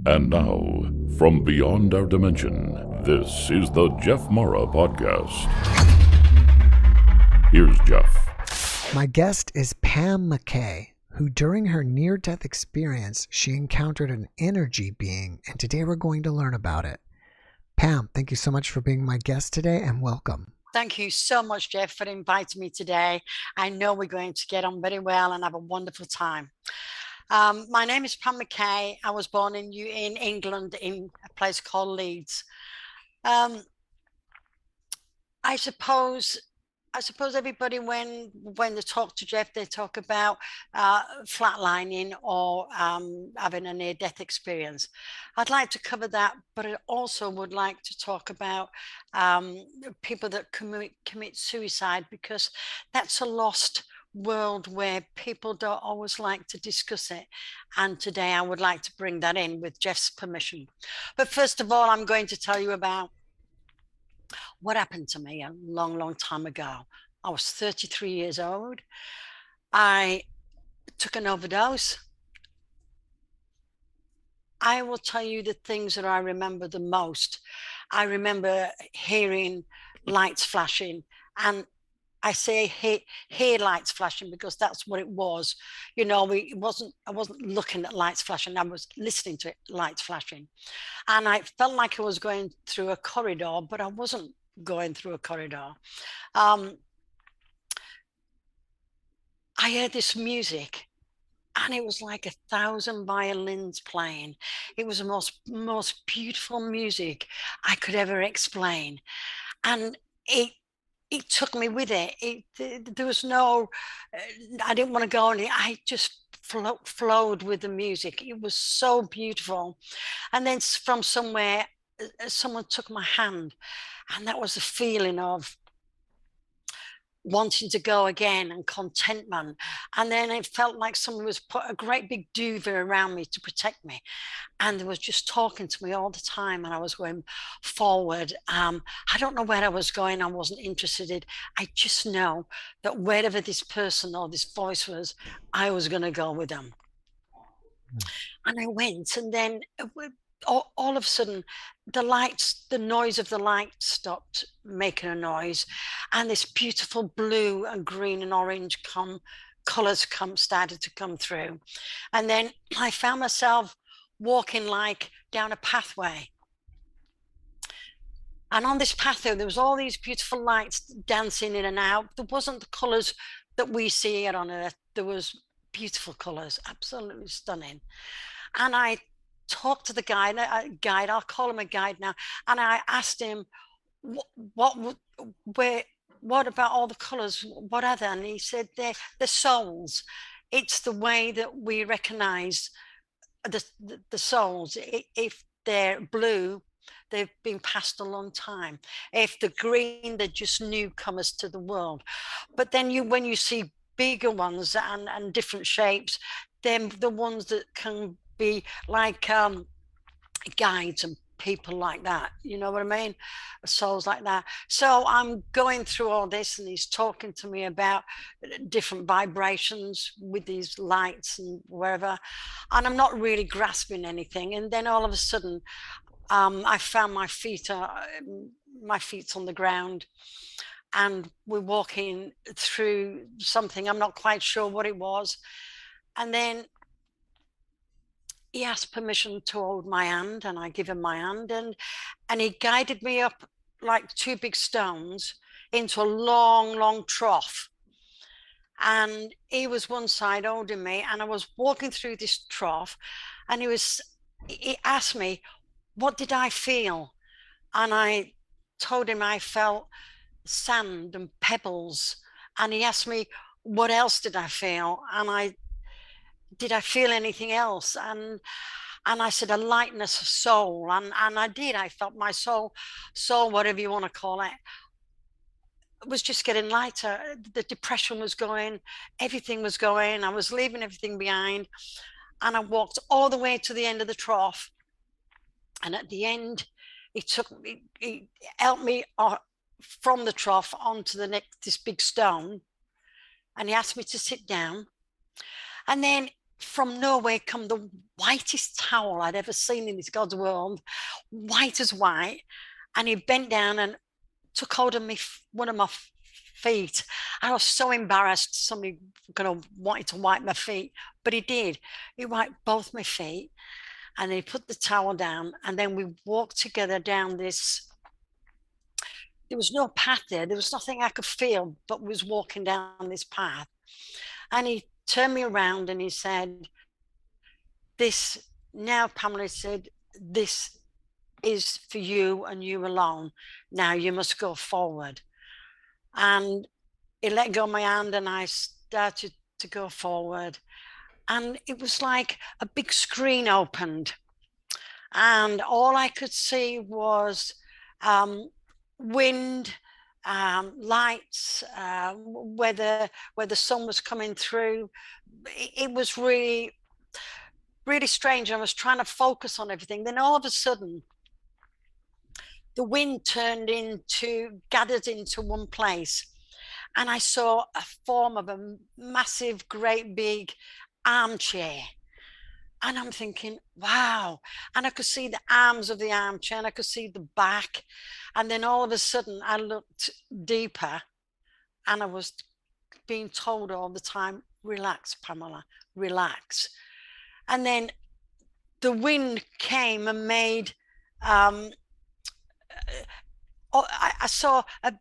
And now, from beyond our dimension, this is the JeffMara podcast. Here's Jeff. My guest is Pam McKay, who during her near-death experience, she encountered an energy being, and today we're going to learn about it. Pam, thank you so much for being my guest today, and welcome. Thank you so much, Jeff, for inviting me today. I know we're going to get on very well and have a wonderful time. My name is Pam McKay. I was born in England in a place called Leeds. I suppose everybody, when they talk to Jeff, they talk about flatlining or having a near-death experience. I'd like to cover that, but I also would like to talk about people that commit suicide, because that's a lost world where people don't always like to discuss it. And today I would like to bring that in with Jeff's permission. But first of all, I'm going to tell you about what happened to me a long time ago. I was 33 years old. I took an overdose. I will tell you the things that I remember the most. I remember hearing lights flashing, and I say hear lights flashing because that's what it was. You know, I wasn't looking at lights flashing. I was listening to lights flashing, and I felt like I was going through a corridor, but I wasn't going through a corridor. I heard this music, and it was like 1,000 violins playing. It was the most beautiful music I could ever explain, and it took me with it. There was no, I didn't want to go on it. I just flowed with the music. It was so beautiful. And then from somewhere, someone took my hand, and that was the feeling of wanting to go again and contentment. And then it felt like someone was put a great big duvet around me to protect me, and they was just talking to me all the time, and I was going forward. I don't know where I was going. I wasn't interested in. I just know that wherever this person or this voice was, I was going to go with them. And I went, and then all of a sudden the noise of the light stopped making a noise, and this beautiful blue and green and orange colors started to come through. And then I found myself walking like down a pathway, and on this pathway there was all these beautiful lights dancing in and out. There wasn't the colors that we see here on earth. There was beautiful colors, absolutely stunning. And I talked to the guide, I'll call him a guide now, and I asked him, what about all the colors? What are they? And he said, they're souls. It's the way that we recognize the souls. If they're blue, they've been passed a long time. If they're green, they're just newcomers to the world. But then when you see bigger ones and different shapes, then the ones that can be like guides and people like that, you know what I mean, souls like that. So I'm going through all this, and he's talking to me about different vibrations with these lights and wherever, and I'm not really grasping anything. And then all of a sudden I found my feet's on the ground, and we're walking through something. I'm not quite sure what it was. And then he asked permission to hold my hand, and I give him my hand, and he guided me up like two big stones into a long trough. And he was one side holding me, and I was walking through this trough, and he asked me, what did I feel? And I told him I felt sand and pebbles. And he asked me, what else did I feel? And did I feel anything else? And I said, a lightness of soul. And I did. I felt my soul, whatever you want to call it, was just getting lighter. The depression was going, everything was going. I was leaving everything behind. And I walked all the way to the end of the trough. And at the end, he helped me from the trough onto this big stone. And he asked me to sit down. And then from nowhere come the whitest towel I'd ever seen in this God's world, white as white. And he bent down and took hold of me, one of my feet. I was so embarrassed. Somebody wanted to wipe my feet, but he did. He wiped both my feet, and he put the towel down, and then we walked together down this. There was no path there. There was nothing I could feel, but we was walking down this path. And he turned me around and he said, "This now," Pamela said, "this is for you and you alone. Now you must go forward." And he let go of my hand and I started to go forward. And it was like a big screen opened. And all I could see was wind, lights, where the sun was coming through. It was really, really strange. I was trying to focus on everything. Then all of a sudden, the wind gathered into one place, and I saw a form of a massive, great big armchair. And I'm thinking, wow. And I could see the arms of the armchair and I could see the back. And then all of a sudden I looked deeper and I was being told all the time, "Relax, Pamela, relax." And then the wind came and made, I saw a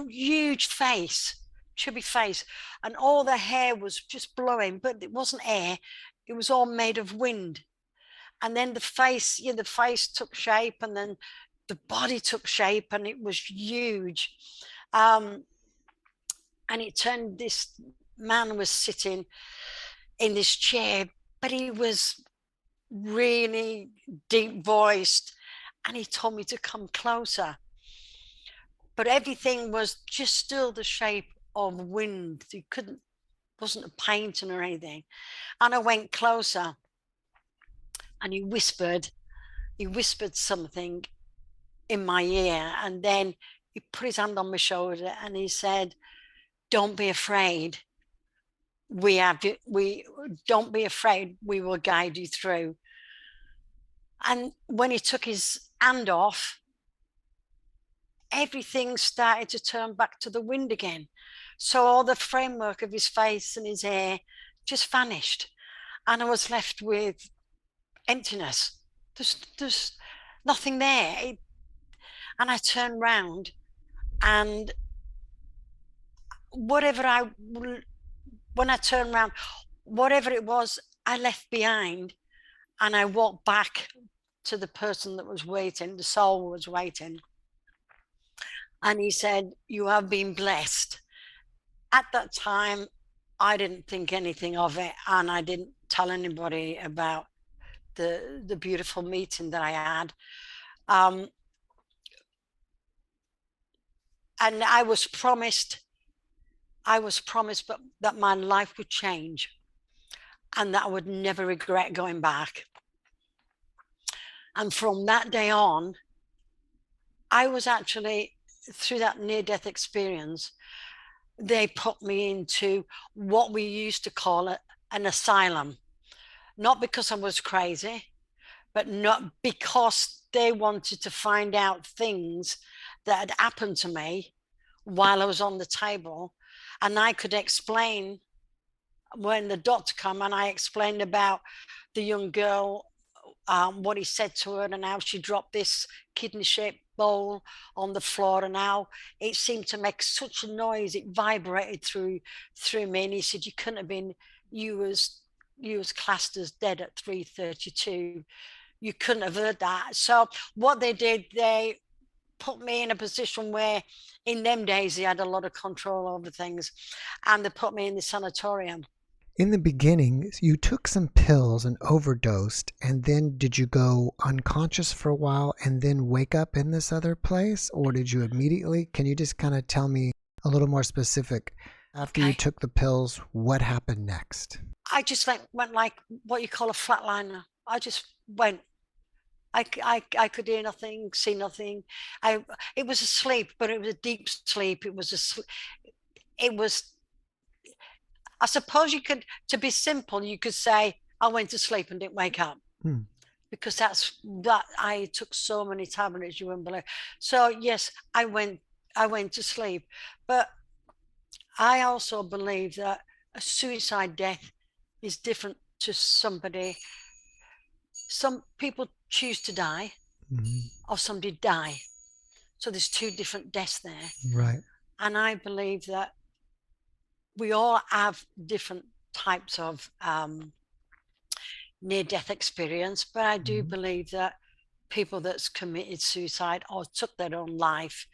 huge face, chubby face, and all the hair was just blowing, but it wasn't air. It was all made of wind. And then the face took shape, and then the body took shape, and it was huge. And it turned, this man was sitting in this chair, but he was really deep voiced, and he told me to come closer. But everything was just still the shape of wind. You wasn't a painting or anything. And I went closer and he whispered something in my ear. And then he put his hand on my shoulder and he said, "Don't be afraid. Don't be afraid. We will guide you through." And when he took his hand off, everything started to turn back to the wind again. So all the framework of his face and his hair just vanished. And I was left with emptiness. There's nothing there. And I turned round, and when I turned around, whatever it was, I left behind, and I walked back to the person that was waiting, the soul was waiting. And he said, "You have been blessed." At that time, I didn't think anything of it, and I didn't tell anybody about the beautiful meeting that I had. And I was promised that my life would change and that I would never regret going back. And from that day on, I was actually, through that near-death experience, they put me into what we used to call an asylum. Not because I was crazy, but not because they wanted to find out things that had happened to me while I was on the table. And I could explain, when the doctor came and I explained about the young girl, what he said to her and how she dropped this kidney-shaped bowl on the floor and how it seemed to make such a noise, it vibrated through me. And he said, "You couldn't have been, you was classed as dead at 3:32. You couldn't have heard that." So what they did, they put me in a position where in them days they had a lot of control over things, and they put me in the sanatorium. In the beginning, you took some pills and overdosed, and then did you go unconscious for a while and then wake up in this other place? Or did you immediately? Can you just kind of tell me a little more specific? After you took the pills, what happened next? I just went like what you call a flatliner. I just went. I could hear nothing, see nothing. It was a sleep, but it was a deep sleep. It was I suppose you could, to be simple, you could say I went to sleep and didn't wake up. Because that I took so many tablets you wouldn't believe. So yes, I went to sleep, but I also believe that a suicide death is different to somebody. Some people choose to die, or somebody die. So there's two different deaths there. Right. And I believe that we all have different types of near-death experience, but I do believe that people that's committed suicide or took their own life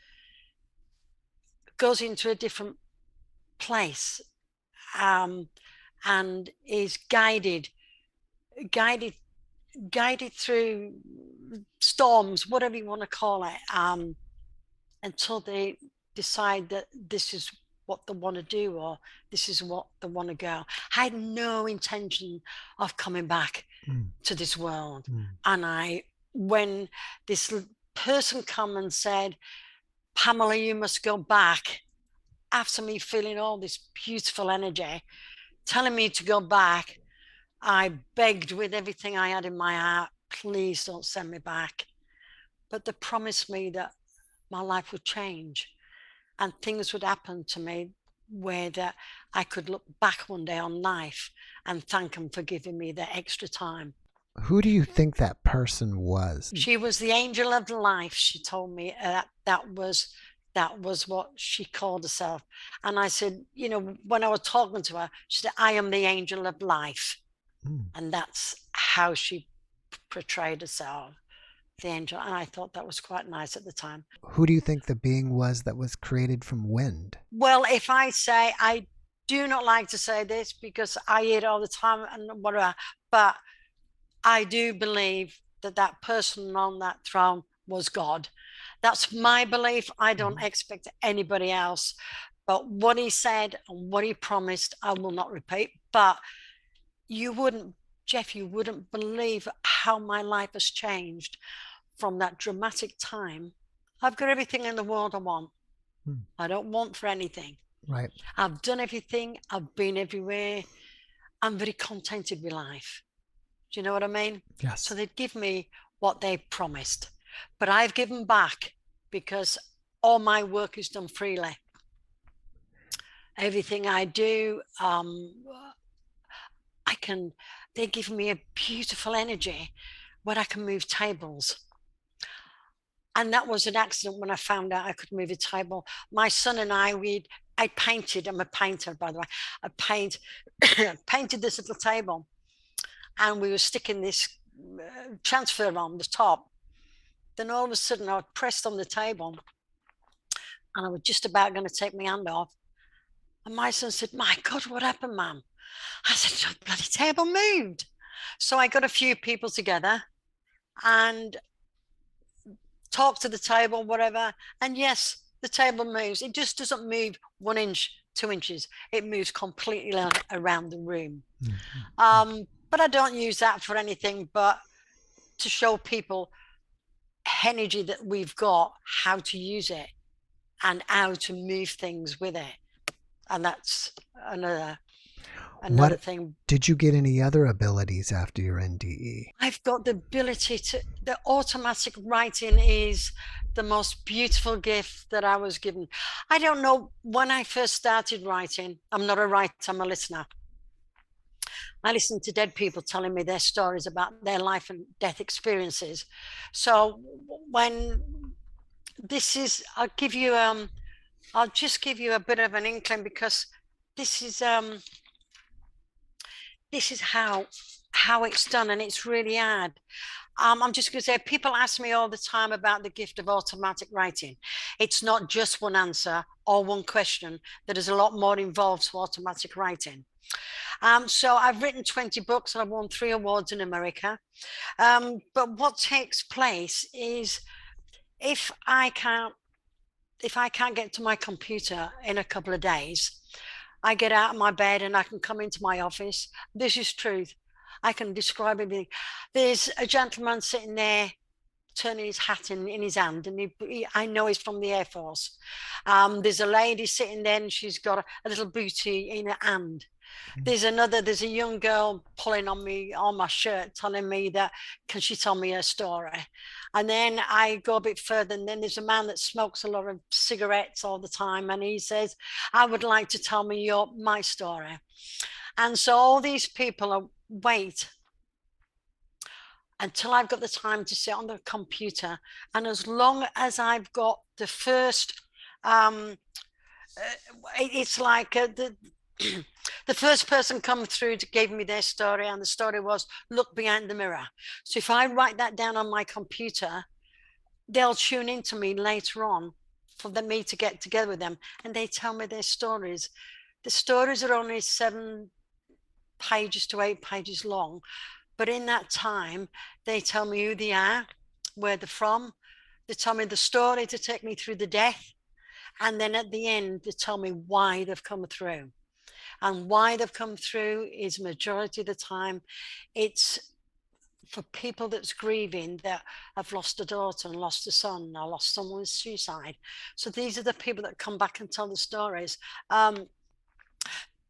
goes into a different place, and is guided through storms, whatever you want to call it, until they decide that this is what they want to do, or this is what they want to go. I had no intention of coming back to this world. And when this person come and said, Pamela, you must go back, after me feeling all this beautiful energy, telling me to go back, I begged with everything I had in my heart, please don't send me back. But they promised me that my life would change and things would happen to me where that I could look back one day on life and thank them for giving me the extra time. Who do you think that person was? She was the angel of life. She told me that was what she called herself. And I said, you know, when I was talking to her, she said, I am the angel of life. And that's how she portrayed herself, the angel. And I thought that was quite nice at the time. Who do you think the being was that was created from wind? Well, if I say, I do not like to say this because I hear it all the time and whatever, but I do believe that that person on that throne was God. That's my belief. I don't expect anybody else. But what he said and what he promised, I will not repeat. But you wouldn't, Jeff, you wouldn't believe how my life has changed from that dramatic time. I've got everything in the world I want. I don't want for anything. Right. I've done everything. I've been everywhere. I'm very contented with life. Do you know what I mean? Yes. So they'd give me what they promised, but I've given back because all my work is done freely. Everything I do, they give me a beautiful energy where I can move tables. And that was an accident when I found out I could move a table. My son and I painted, I'm a painter, by the way. I painted this little table, and we were sticking this transfer on the top. Then all of a sudden I pressed on the table and I was just about going to take my hand off. And my son said, my God, what happened, Mum? I said, the bloody table moved. So I got a few people together and talked to the table, whatever. And yes, the table moves. It just doesn't move 1 inch, 2 inches. It moves completely around the room. But I don't use that for anything but to show people energy that we've got, how to use it and how to move things with it. And that's another thing. Did you get any other abilities after your NDE? I've got the ability the automatic writing is the most beautiful gift that I was given. I don't know, when I first started writing, I'm not a writer, I'm a listener. I listen to dead people telling me their stories about their life and death experiences. So when this is, I'll just give you a bit of an inkling, because this is how it's done, and it's really hard. I'm just going to say, people ask me all the time about the gift of automatic writing. It's not just one answer or one question. There is a lot more involved to automatic writing. So I've written 20 books and I've won 3 awards in America. But what takes place is if I can't get to my computer in a couple of days, I get out of my bed and I can come into my office. This is truth. I can describe everything. There's a gentleman sitting there turning his hat in his hand, and I know he's from the Air Force. There's a lady sitting there and she's got a little booty in her hand. There's a young girl pulling on me, on my shirt, telling me that, can she tell me her story? And then I go a bit further, and then there's a man that smokes a lot of cigarettes all the time, and he says, I would like to tell me my story. And so all these people wait until I've got the time to sit on the computer. And as long as I've got the first, it's like the first person come through to give me their story, and the story was, look behind the mirror. So if I write that down on my computer, they'll tune into me later on for me to get together with them, and they tell me their stories. The stories are only 7 pages to 8 pages long, but in that time they tell me who they are, where they're from, they tell me the story to take me through the death, and then at the end they tell me why they've come through. And why they've come through is majority of the time it's for people that's grieving, that have lost a daughter and lost a son, or lost someone with suicide. So these are the people that come back and tell the stories.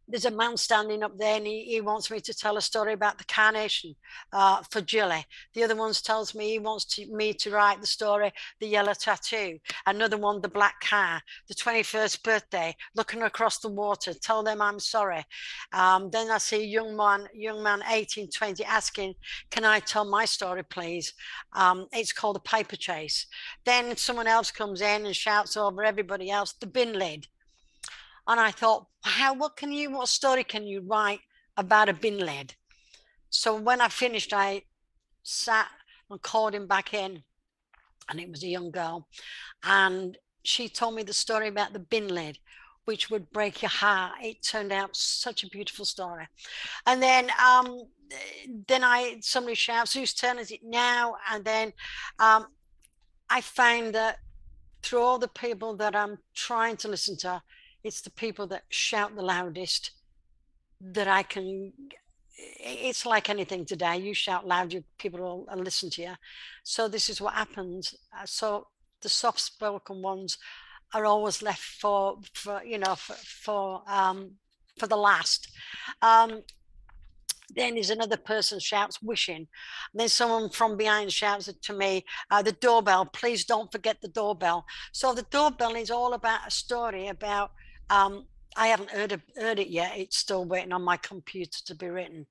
There's a man standing up there, and he wants me to tell a story about the carnation for Jilly. The other one tells me he wants me to write the story, the yellow tattoo. Another one, the black car, the 21st birthday, looking across the water, tell them I'm sorry. Then I see a young man, 18, 20, asking, can I tell my story, please? It's called a paper chase. Then someone else comes in and shouts over everybody else, the bin lid. And I thought, what story can you write about a bin lid? So when I finished, I sat and called him back in, and it was a young girl, and she told me the story about the bin lid, which would break your heart. It turned out such a beautiful story. And then somebody shouts, whose turn is it now? And then I find that through all the people that I'm trying to listen to, it's the people that shout the loudest that I can. It's like anything today. You shout loud, people will listen to you. So this is what happens. So the soft-spoken ones are always left for the last. Then there's another person shouts wishing. And then someone from behind shouts to me, the doorbell, please don't forget the doorbell. So the doorbell is all about a story about, I haven't heard it yet. It's still waiting on my computer to be written.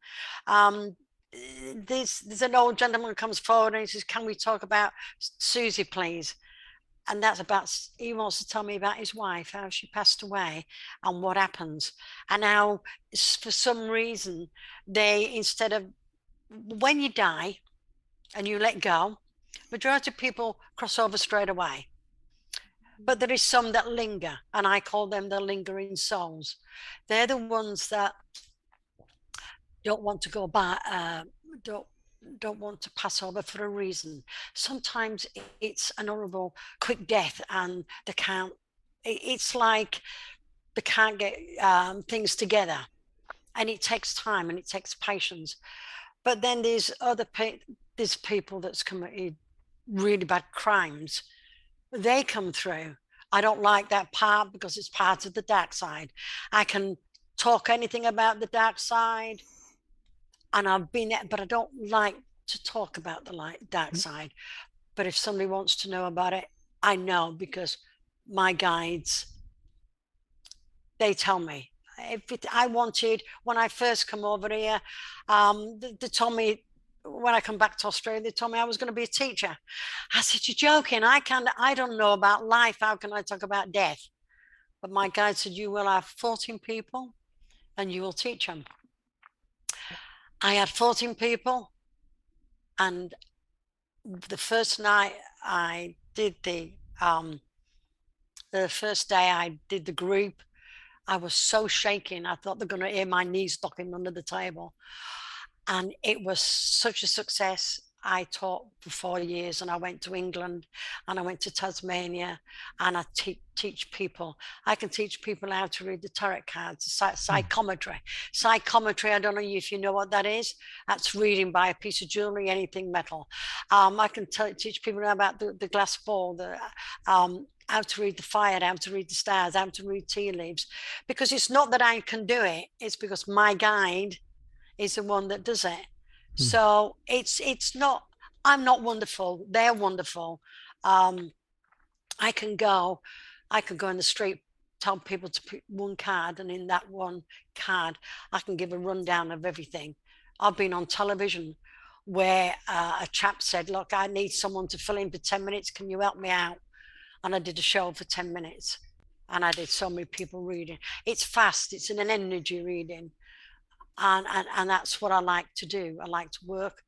There's an old gentleman who comes forward and he says, can we talk about Susie, please? And that's about, he wants to tell me about his wife, how she passed away and what happens. And how, for some reason, instead of, when you die and you let go, majority of people cross over straight away. But there is some that linger, and I call them the lingering souls. They're the ones that don't want to go back, don't want to pass over for a reason. Sometimes it's an horrible quick death, and they can't, it's like they can't get things together, and it takes time and it takes patience. But then there's people that's committed really bad crimes. They come through. I don't like that part because it's part of the dark side. I can talk anything about the dark side, and I've been there, but I don't like to talk about the dark side. But if somebody wants to know about it, I know, because my guides, they tell me. When I first come over here, they told me, when I come back to Australia, they told me I was going to be a teacher. I said, you're joking. I don't know about life. How can I talk about death? But my guide said, you will have 14 people and you will teach them. I had 14 people, and the first night I did the first day I did the group, I was so shaking. I thought they're going to hear my knees knocking under the table. And it was such a success. I taught for 4 years, and I went to England and I went to Tasmania, and I teach people. I can teach people how to read the tarot cards, psychometry. Psychometry, I don't know if you know what that is. That's reading by a piece of jewelry, anything metal. I can teach people about the glass ball, how to read the fire, how to read the stars, how to read tea leaves, because it's not that I can do it, it's because my guide is the one that does it. So it's not, I'm not wonderful, they're wonderful. I can go in the street, tell people to put one card, and in that one card I can give a rundown of everything. I've been on television where a chap said, look, I need someone to fill in for 10 minutes, can you help me out? And I did a show for 10 minutes, and I did so many people reading. It's fast, it's an energy reading, and that's what I like to do. I like to work,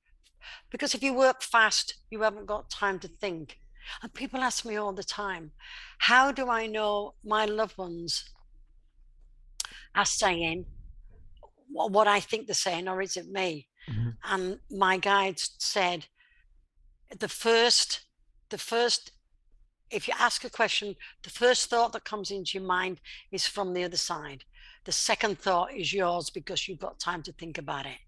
because if you work fast, you haven't got time to think. And people ask me all the time, how do I know my loved ones are saying what I think they're saying, or is it me? And my guide said, the first, if you ask a question, the first thought that comes into your mind is from the other side. The second thought is yours, because you've got time to think about it.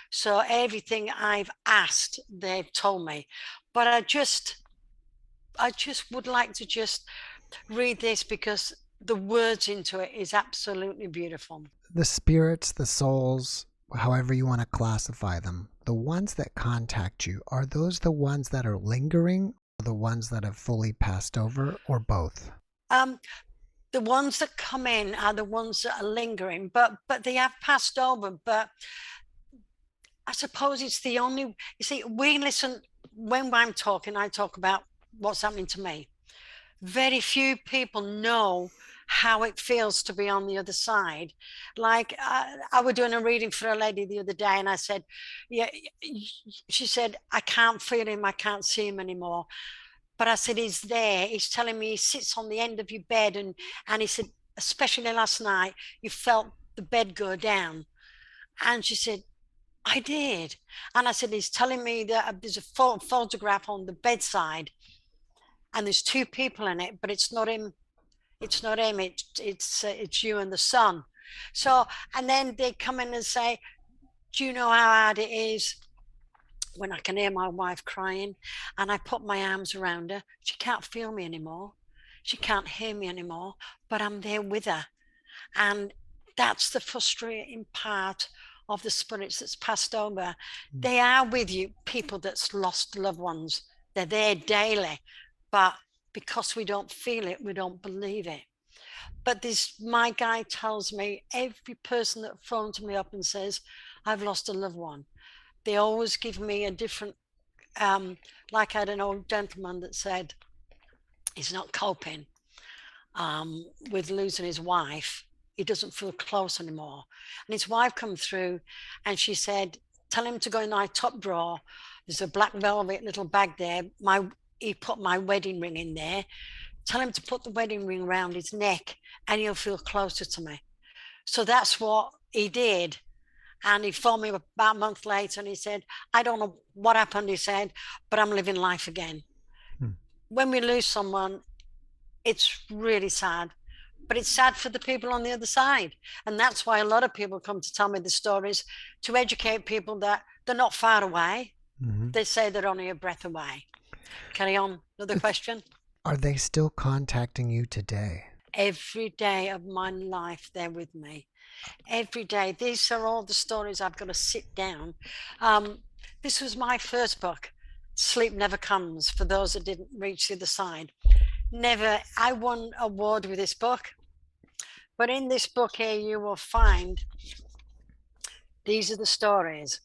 So everything I've asked, they've told me. But I just would like to just read this, because the words into it is absolutely beautiful. The spirits, the souls, however you want to classify them, the ones that contact you, are those the ones that are lingering, or the ones that have fully passed over, or both? The ones that come in are the ones that are lingering, but they have passed over. But I suppose it's the only, you see, we listen, when I'm talking, I talk about what's happening to me. Very few people know how it feels to be on the other side. Like I was doing a reading for a lady the other day, and I said, yeah, she said, I can't feel him, I can't see him anymore. But I said, he's there, he's telling me he sits on the end of your bed, and he said, especially last night, you felt the bed go down. And she said, I did. And I said, he's telling me that there's a photograph on the bedside, and there's two people in it, but it's not him. It's not him. It's you and the son. So, and then they come in and say, do you know how hard it is when I can hear my wife crying, and I put my arms around her? She can't feel me anymore. She can't hear me anymore, but I'm there with her. And that's the frustrating part of the spirits that's passed over. They are with you, people that's lost loved ones. They're there daily, but because we don't feel it, we don't believe it. But my guy tells me, every person that phones me up and says, I've lost a loved one, they always give me a different, like I had an old gentleman that said he's not coping with losing his wife. He doesn't feel close anymore. And his wife come through, and she said, tell him to go in my top drawer. There's a black velvet little bag there. He put my wedding ring in there. Tell him to put the wedding ring around his neck, and he'll feel closer to me. So that's what he did. And he phoned me about a month later, and he said, I don't know what happened, he said, but I'm living life again. When we lose someone, it's really sad, but it's sad for the people on the other side. And that's why a lot of people come to tell me the stories, to educate people that they're not far away. They say they're only a breath away. Carry on. Another question. Are they still contacting you today? Every day of my life, they're with me. Every day. These are all the stories I've got to sit down. This was my first book, Sleep Never Comes, for those that didn't reach the other side. Never. I won an award with this book. But in this book here, you will find, these are the stories.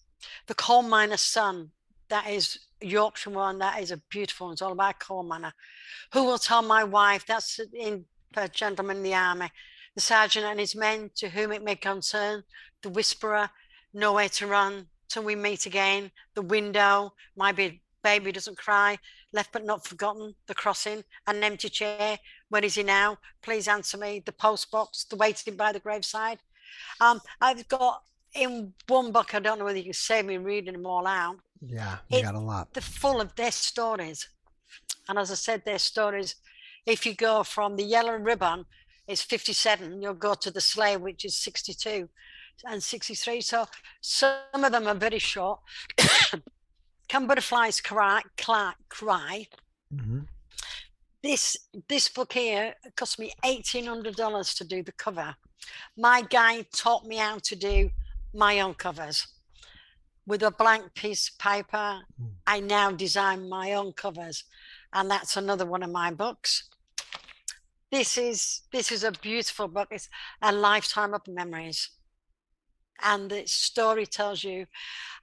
The Coal Miner's Son, that is Yorkshire one, that is a beautiful one. It's all about coal miner. Who Will Tell My Wife, that's in a gentleman in the army. The sergeant and his men, To Whom It May Concern. The Whisperer, Nowhere to Run, Till We Meet Again. The Window, My Baby Doesn't Cry. Left But Not Forgotten. The Crossing, An Empty Chair, Where Is He Now? Please Answer Me. The Post Box, The Waiting by the Graveside. I've got in one book, I don't know whether you can save me reading them all out. Yeah, you got a lot. They're full of their stories. And as I said, their stories, if you go from the Yellow Ribbon, is 57, you'll go to the Slave, which is 62 and 63. So some of them are very short. Can Butterflies Cry? This book here cost me $1,800 to do the cover. My guy taught me how to do my own covers. With a blank piece of paper, I now design my own covers, and that's another one of my books. This is a beautiful book. It's a lifetime of memories, and the story tells you,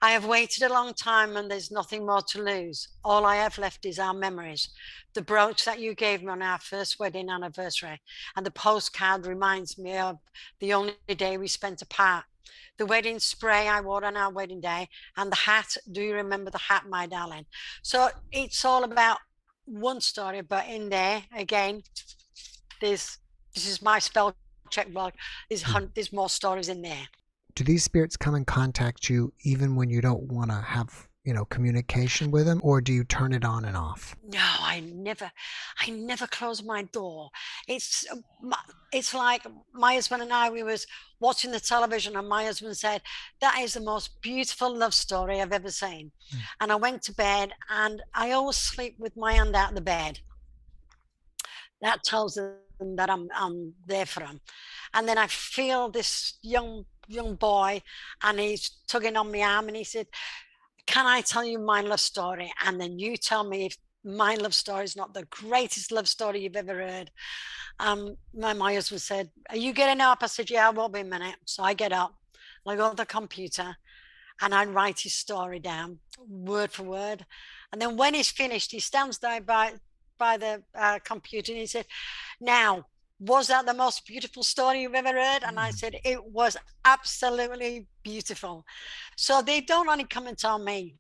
I have waited a long time and there's nothing more to lose. All I have left is our memories. The brooch that you gave me on our first wedding anniversary, and the postcard reminds me of the only day we spent apart. The wedding spray I wore on our wedding day, and the hat. Do you remember the hat, my darling? So it's all about one story, but in there again, this is my spell check blog. There's more stories in there. Do these spirits come and contact you even when you don't want to have, communication with them, or do you turn it on and off? No, I never close my door. It's like my husband and I, we was watching the television, and my husband said, that is the most beautiful love story I've ever seen. And I went to bed, and I always sleep with my hand out the bed. That tells them that I'm there for them. And then I feel this young boy, and he's tugging on my arm, and he said, can I tell you my love story? And then you tell me if my love story is not the greatest love story you've ever heard. My husband said, are you getting up? I said, yeah, I won't be a minute. So I get up, I go to the computer, and I write his story down word for word. And then when he's finished, he stands there by the computer, and he said, now, was that the most beautiful story you've ever heard? And I said, it was absolutely beautiful. So they don't only come and tell me,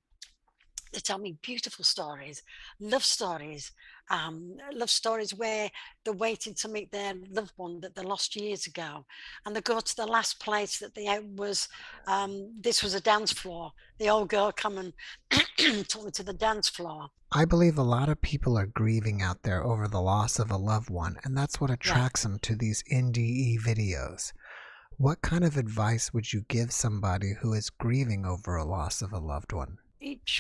they tell me beautiful stories, love stories where they're waiting to meet their loved one that they lost years ago. And they go to the last place that they was, this was a dance floor. The old girl come and took me to the dance floor. I believe a lot of people are grieving out there over the loss of a loved one, and that's what attracts them to these NDE videos. What kind of advice would you give somebody who is grieving over a loss of a loved one?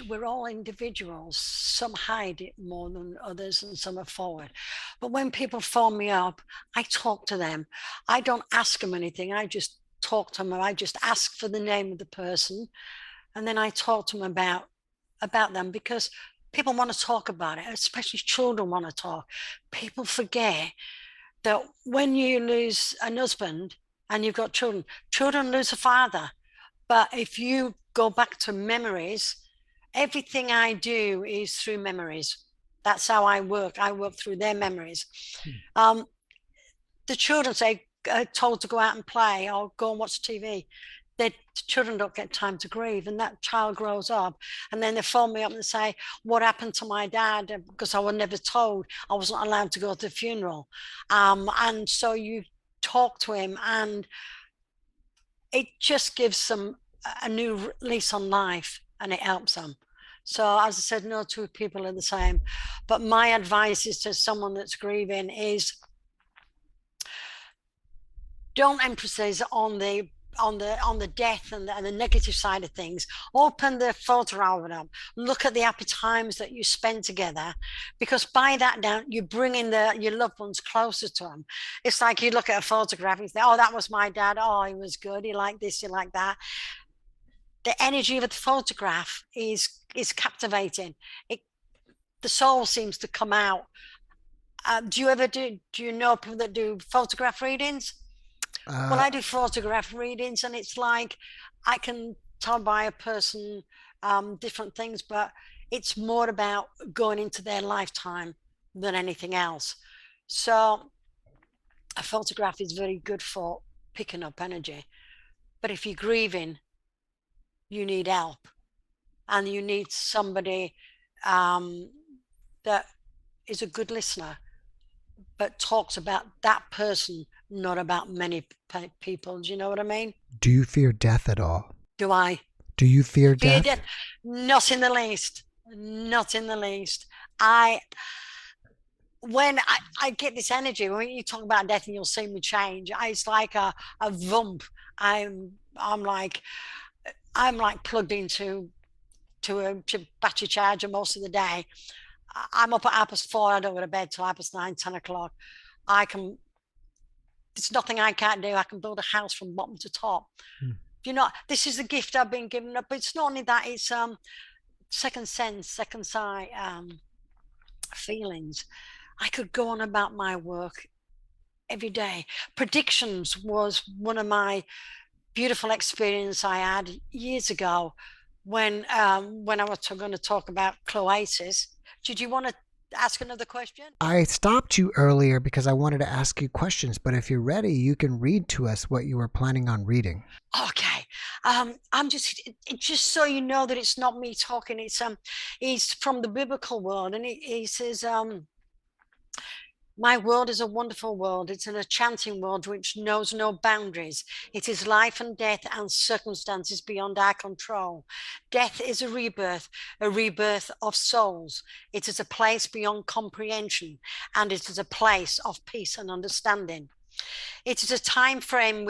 We're all individuals. Some hide it more than others, and some are forward. But when people phone me up, I talk to them. I don't ask them anything. I just talk to them. I just ask for the name of the person, and then I talk to them about them, because people want to talk about it, especially children want to talk. People forget that when you lose an husband and you've got children, children lose a father. But if you go back to memories, everything I do is through memories. That's how I work. I work through their memories. The children say, told to go out and play or go and watch TV. The children don't get time to grieve, and that child grows up, and then they phone me up and say, what happened to my dad? Because I was never told. I wasn't allowed to go to the funeral. And so you talk to him, and it just gives them a new lease on life, and it helps them. So as I said, no two people are the same. But my advice is to someone that's grieving is, don't emphasize on the death and the negative side of things. Open the photo album up, look at the happy times that you spend together, because by that now you're bringing your loved ones closer to them. It's like you look at a photograph and say, oh, that was my dad, oh, he was good, he liked this, he liked that. The energy of the photograph is captivating. The soul seems to come out. Do you know people that do photograph readings? Well, I do photograph readings, and it's like I can tell by a person different things, but it's more about going into their lifetime than anything else. So a photograph is very good for picking up energy. But if you're grieving, you need help, and you need somebody that is a good listener, but talks about that person, not about many people. Do you know what I mean? Do you fear death at all? Do I? Do you fear death? Not in the least. Not in the least. When I get this energy, when you talk about death and you'll see me change, it's like a vump. I'm like plugged into a battery charger most of the day. I'm up at 4:30. I don't go to bed till 9:30, 10 o'clock. There's nothing I can't do. I can build a house from bottom to top. You know, this is the gift I've been given up. But it's not only that, it's second sense, second sight, feelings. I could go on about my work every day. Predictions was one of my beautiful experience I had years ago when I was going to talk about cloaces. Did you want to ask another question? I stopped you earlier because I wanted to ask you questions, but if you're ready, you can read to us what you were planning on reading. Okay. I'm just so you know that it's not me talking. It's from the biblical world, and he says, my world is a wonderful world. It's an enchanting world which knows no boundaries. It is life and death and circumstances beyond our control. Death is a rebirth of souls. It is a place beyond comprehension, and it is a place of peace and understanding. It is a time frame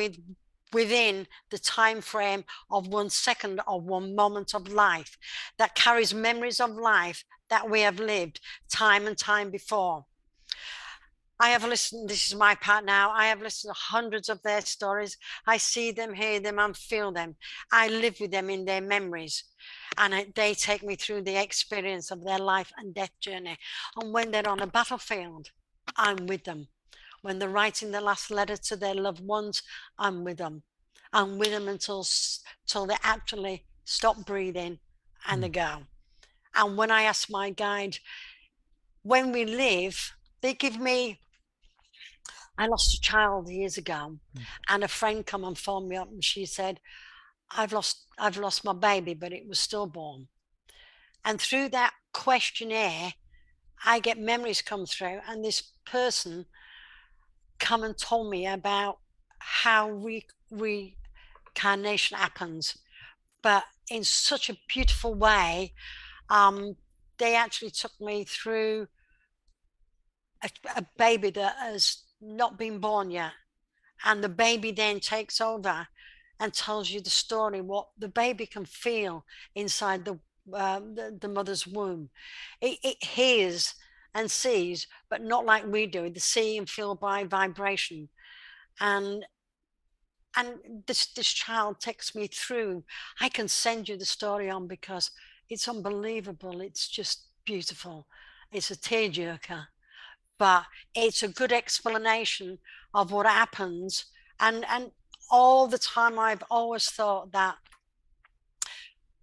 within the time frame of 1 second or 1 moment of life that carries memories of life that we have lived time and time before. I have listened, this is my part now, I have listened to hundreds of their stories. I see them, hear them, and feel them. I live with them in their memories, and they take me through the experience of their life and death journey. And when they're on a battlefield, I'm with them. When they're writing the last letter to their loved ones, I'm with them. I'm with them until they actually stop breathing and they go. And when I ask my guide, when we live, they give me, I lost a child years ago, and a friend come and phoned me up, and she said, I've lost my baby, but it was stillborn. And through that questionnaire, I get memories come through, and this person come and told me about how reincarnation happens, but in such a beautiful way. They actually took me through a baby that has not been born yet, and the baby then takes over and tells you the story, what the baby can feel inside the mother's womb. It hears and sees, but not like we do. The see and feel by vibration. And this child takes me through. I can send you the story on because it's unbelievable. It's just beautiful. It's a tearjerker, but it's a good explanation of what happens. And all the time I've always thought that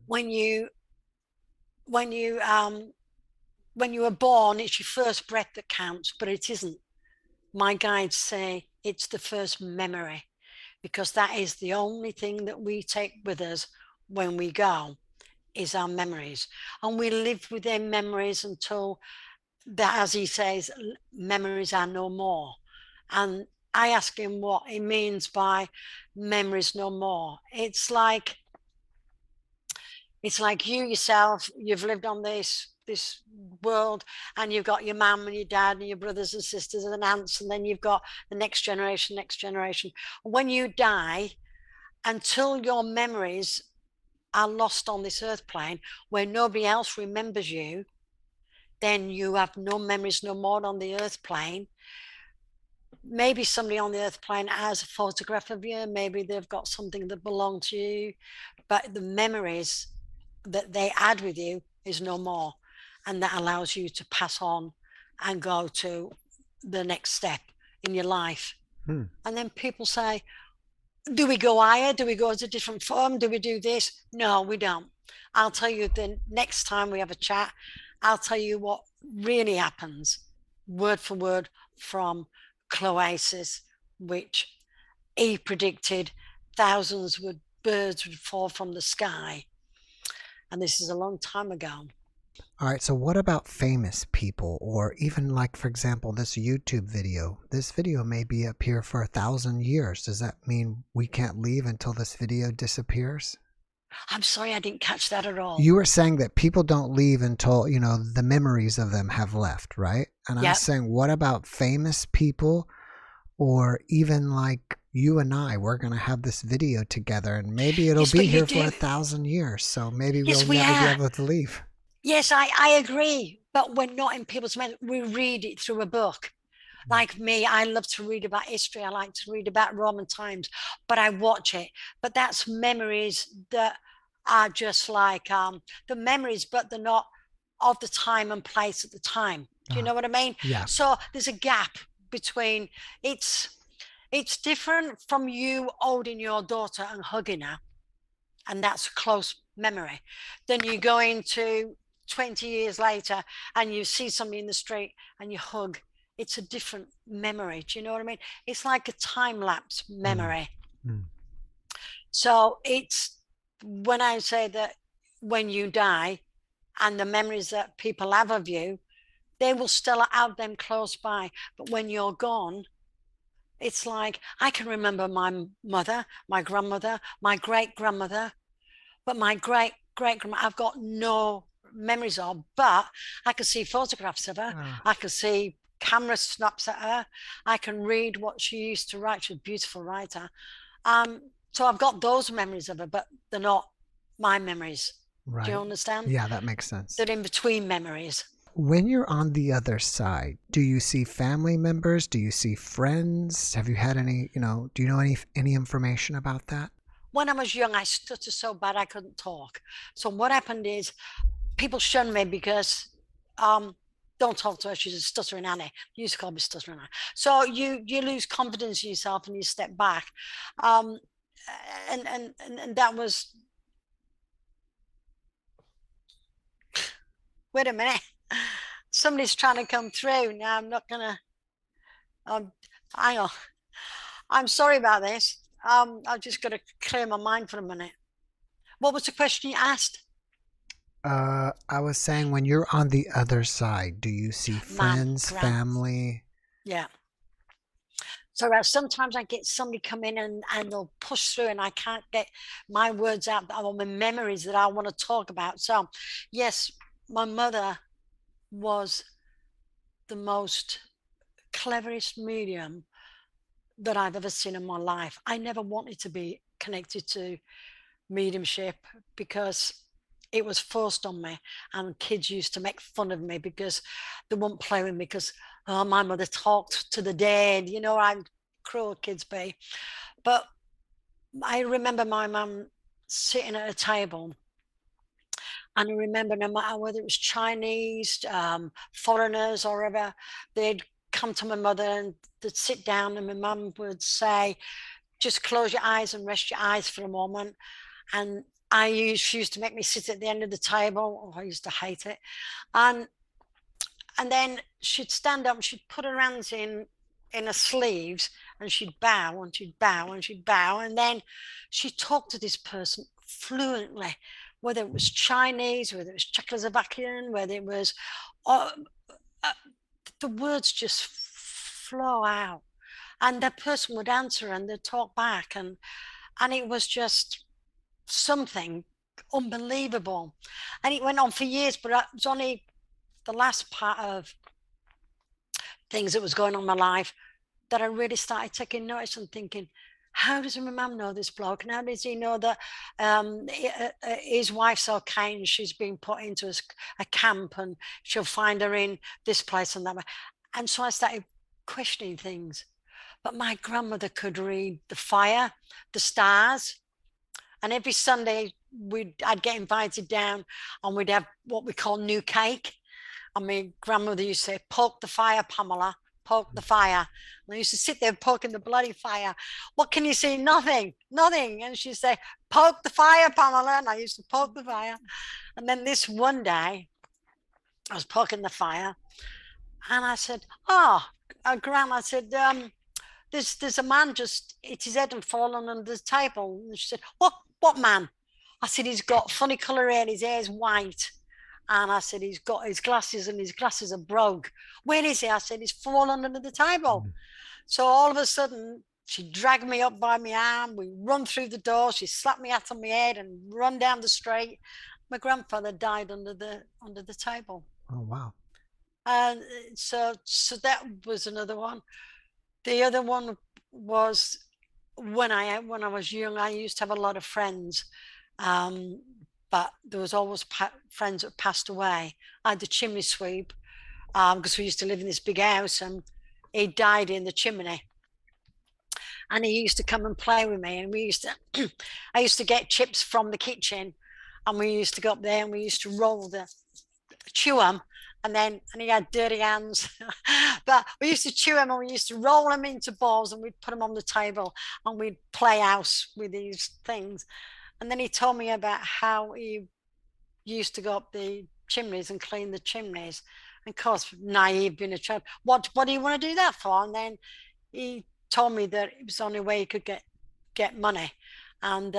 when you are born, it's your first breath that counts, but it isn't. My guides say it's the first memory, because that is the only thing that we take with us when we go, is our memories. And we live with their memories until that, as he says, memories are no more. And I ask him what he means by memories no more. It's like you yourself, you've lived on this world, and you've got your mum and your dad and your brothers and sisters and aunts, and then you've got the next generation. When you die, until your memories are lost on this earth plane where nobody else remembers you, then you have no memories no more on the earth plane. Maybe somebody on the earth plane has a photograph of you, maybe they've got something that belonged to you, but the memories that they add with you is no more. And that allows you to pass on and go to the next step in your life. And then people say, do we go higher? Do we go to a different form? Do we do this? No, we don't. I'll tell you the next time we have a chat, I'll tell you what really happens, word for word, from Cloasis, which he predicted thousands of birds would fall from the sky. And this is a long time ago. All right, so what about famous people, or even, like, for example, this YouTube video? This video may be up here for 1,000 years. Does that mean we can't leave until this video disappears? I'm sorry, I didn't catch that at all. You were saying that people don't leave until, the memories of them have left, right? And I was saying, what about famous people, or even like you and I? We're going to have this video together, and maybe it'll be here for 1,000 years. So maybe we'll never be able to leave. Yes, I agree. but we're not in people's memories. We read it through a book. Like me, I love to read about history. I like to read about Roman times, but I watch it. But that's memories that are just like the memories, but they're not of the time and place at the time. Do you know what I mean? Yeah. So there's a gap between it's different from you holding your daughter and hugging her, and that's a close memory. Then you go into 20 years later and you see somebody in the street and you hug. It's a different memory. Do you know what I mean? It's like a time lapse memory. So it's when I say that when you die and the memories that people have of you, they will still have them close by. But when you're gone, it's like I can remember my mother, my grandmother, my great grandmother, but my great grandma, I've got no memories of. But I can see photographs of her. I can see camera snaps at her. I can read what she used to write. She's a beautiful writer. So I've got those memories of her, but they're not my memories. Right. Do you understand? Yeah, that makes sense. They're in between memories. When you're on the other side, do you see family members? Do you see friends? Have you had any, do you know any information about that? When I was young, I stuttered so bad I couldn't talk. So what happened is people shunned me because don't talk to her, she's a stuttering Annie. You used to call me stuttering Annie. So you lose confidence in yourself and you step back. And that was, wait a minute, somebody's trying to come through. Now I'm not gonna, hang on. I'm sorry about this. I've just got to clear my mind for a minute. What was the question you asked? I was saying, when you're on the other side, do you see friends, family? Yeah. So sometimes I get somebody come in and they'll push through and I can't get my words out or my memories that I want to talk about. So yes, my mother was the most cleverest medium that I've ever seen in my life. I never wanted to be connected to mediumship because it was forced on me, and kids used to make fun of me because they wouldn't play with me because my mother talked to the dead. How cruel kids be. But I remember my mum sitting at a table, and I remember no matter whether it was Chinese, foreigners or whatever, they'd come to my mother and they'd sit down and my mum would say, just close your eyes and rest your eyes for a moment. And she used to make me sit at the end of the table. Oh, I used to hate it. And then she'd stand up and she'd put her hands in her sleeves and she'd bow and she'd bow and she'd bow. And then she talked to this person fluently, whether it was Chinese, whether it was Czechoslovakian, whether it was, the words just flow out. And that person would answer and they'd talk back. And it was just something unbelievable. And it went on for years, but it was only the last part of things that was going on in my life that I really started taking notice and thinking, how does my mum know this bloke? And how does he know that his wife's okay and she's being put into a camp and she'll find her in this place and that way? And so I started questioning things. But my grandmother could read the fire, the stars, and every Sunday I'd get invited down and we'd have what we call new cake. And my grandmother used to say, poke the fire, Pamela, poke the fire. And I used to sit there poking the bloody fire. What can you see? Nothing. And she'd say, poke the fire, Pamela. And I used to poke the fire. And then this one day, I was poking the fire and I said, Grandma, I said, there's a man just hit his head and fallen under the table. And she said, what man? I said, he's got funny colour hair, his hair's white. And I said, he's got his glasses and his glasses are broke. Where is he? I said, he's fallen under the table. So all of a sudden, she dragged me up by my arm. We run through the door. She slapped me hat on my head and run down the street. My grandfather died under the table. Oh, wow. And so that was another one. The other one was when I was young, I used to have a lot of friends. but there was always friends that passed away. I had the chimney sweep, because we used to live in this big house, and he died in the chimney. And he used to come and play with me, and we used to I used to get chips from the kitchen, and we used to go up there and we used to chew them, and he had dirty hands. But we used to chew them and we used to roll them into balls, and we'd put them on the table and we'd play house with these things. And then he told me about how he used to go up the chimneys and clean the chimneys. And of course, naive being a child, what do you want to do that for? And then he told me that it was the only way he could get money. And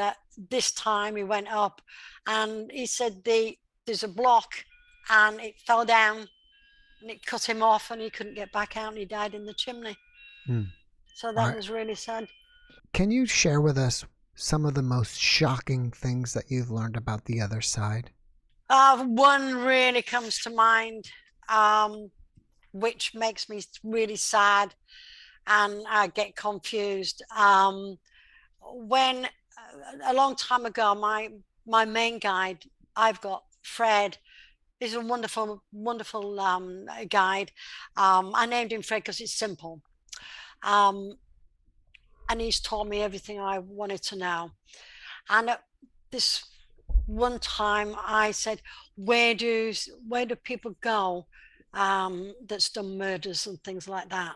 this time he went up and he said there's a block and it fell down and it cut him off and he couldn't get back out and he died in the chimney. So that was really sad. Can you share with us some of the most shocking things that you've learned about the other side? One really comes to mind, which makes me really sad and I get confused. When a long time ago, my main guide, I've got Fred, is a wonderful guide. I named him Fred because it's simple. And he's taught me everything I wanted to know. And at this one time I said, where do people go that's done murders and things like that?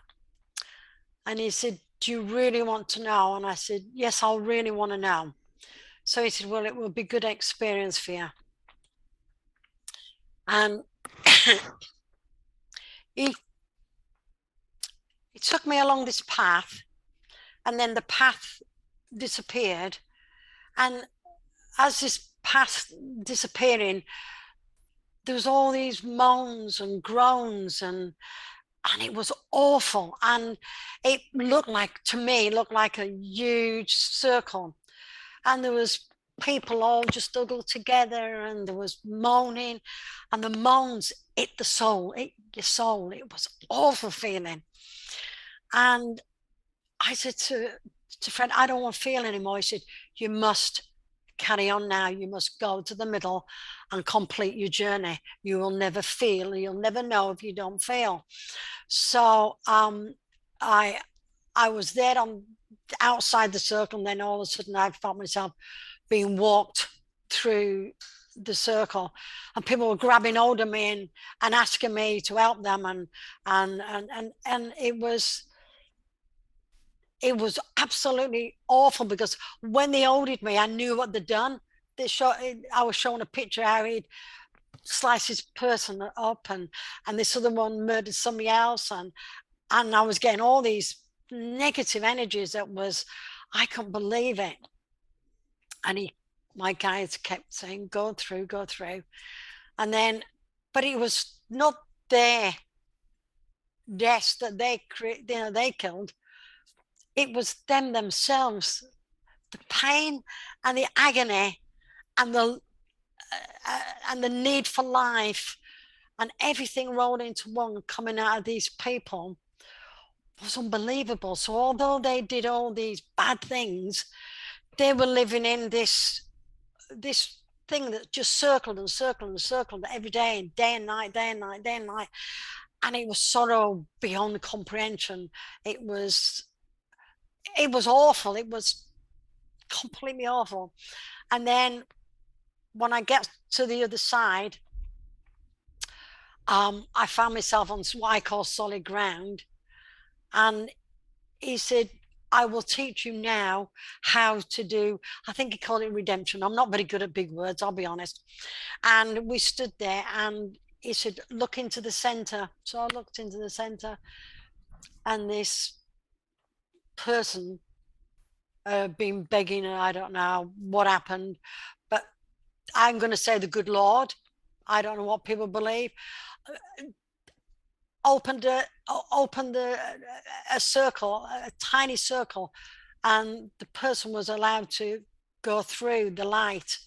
And he said, do you really want to know? And I said, yes, I really want to know. So he said, well, it will be a good experience for you. And he took me along this path, and then the path disappeared. And as this path disappearing, there was all these moans and groans, and it was awful. And it looked like a huge circle, and there was people all just struggled together, and there was moaning, and the moans hit your soul. It was awful feeling. And I said to Fred, I don't want to feel anymore. He said, you must carry on now. You must go to the middle and complete your journey. You will never feel, you'll never know if you don't feel. So I was there on outside the circle, and then all of a sudden I found myself being walked through the circle, and people were grabbing hold of me and asking me to help them, and it was absolutely awful, because when they holded me, I knew what they'd done. I was showing a picture how he'd sliced his person up, and this other one murdered somebody else, and I was getting all these negative energies. I couldn't believe it. And my guides kept saying, go through. And then, but it was not their deaths that they killed. It was them themselves, the pain and the agony and the need for life, and everything rolled into one coming out of these people was unbelievable. So although they did all these bad things, they were living in this thing that just circled and circled and circled every day and night. And it was sorrow beyond comprehension. It was awful. It was completely awful. And then when I get to the other side, I found myself on what I call solid ground. And he said, I will teach you now how to do, I think he called it redemption. I'm not very good at big words, I'll be honest. And we stood there and he said, look into the center. So I looked into the center, and this person been begging, and I don't know what happened, but I'm going to say the good Lord, I don't know what people believe, opened a circle, a tiny circle, and the person was allowed to go through the light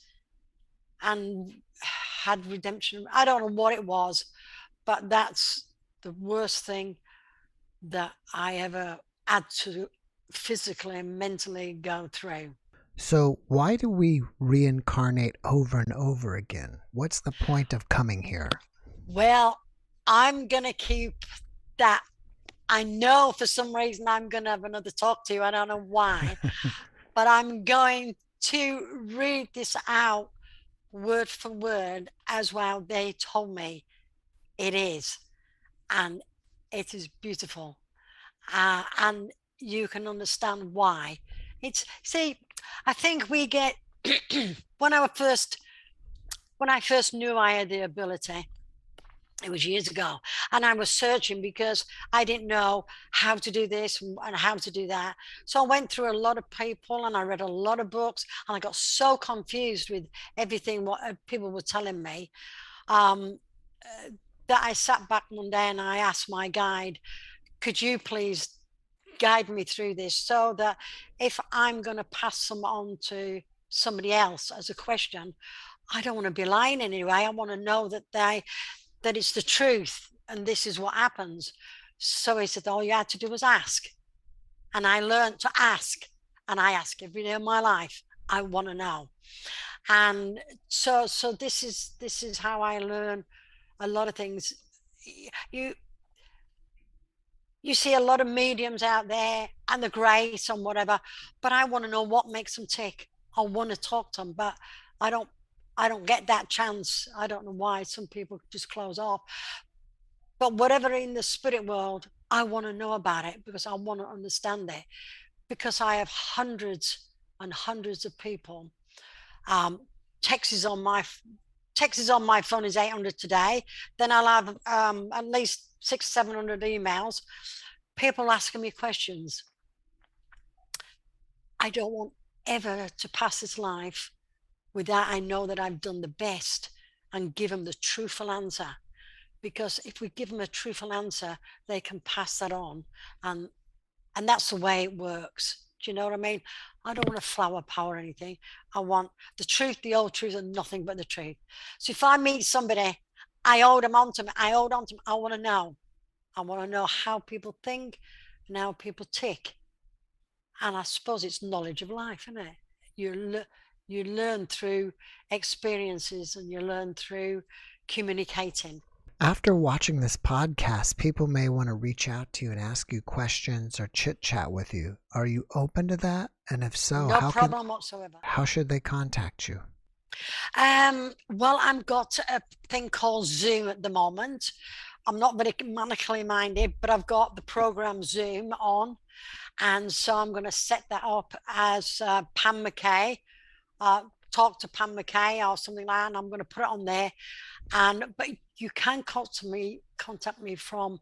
and had redemption. I don't know what it was, but that's the worst thing that I ever had to physically and mentally go through. So why do we reincarnate over and over again? What's the point of coming here? Well, I'm going to keep that. I know for some reason I'm going to have another talk to you. I don't know why, but I'm going to read this out word for word as well. They told me it is, and it is beautiful. And you can understand why. See, I think we get, when I first knew I had the ability, it was years ago, and I was searching because I didn't know how to do this and how to do that. So I went through a lot of people and I read a lot of books, and I got so confused with everything what people were telling me, um, that I sat back one day and I asked my guide, could you please guide me through this, so that if I'm going to pass them on to somebody else as a question, I don't want to be lying anyway. I want to know that that it's the truth and this is what happens. So he said, all you had to do was ask. And I learned to ask, and I ask every day of my life. I want to know. And so this is how I learn a lot of things. You see a lot of mediums out there and the grace and whatever, but I want to know what makes them tick. I want to talk to them, but I don't get that chance. I don't know why some people just close off. But whatever in the spirit world, I want to know about it because I want to understand it. Because I have hundreds and hundreds of people. Texts on my phone is 800 today. Then I'll have at least 600-700 emails, people asking me questions. I don't want ever to pass this life without I know that I've done the best and give them the truthful answer. Because if we give them a truthful answer, they can pass that on, and that's the way it works. Do you know what I mean? I don't want to flower power or anything. I want the truth, the old truth, and nothing but the truth. So if I meet somebody, I hold on to them. I want to know. I want to know how people think and how people tick. And I suppose it's knowledge of life, isn't it? You learn through experiences, and you learn through communicating. After watching this podcast, people may want to reach out to you and ask you questions or chit chat with you. Are you open to that? And if so, No problem whatsoever. how should they contact you? Well, I've got a thing called Zoom at the moment. I'm not very manically minded, but I've got the program Zoom on. And so I'm going to set that up as Pam McKay. Talk to Pam McKay or something like that, and I'm going to put it on there. But you can contact me from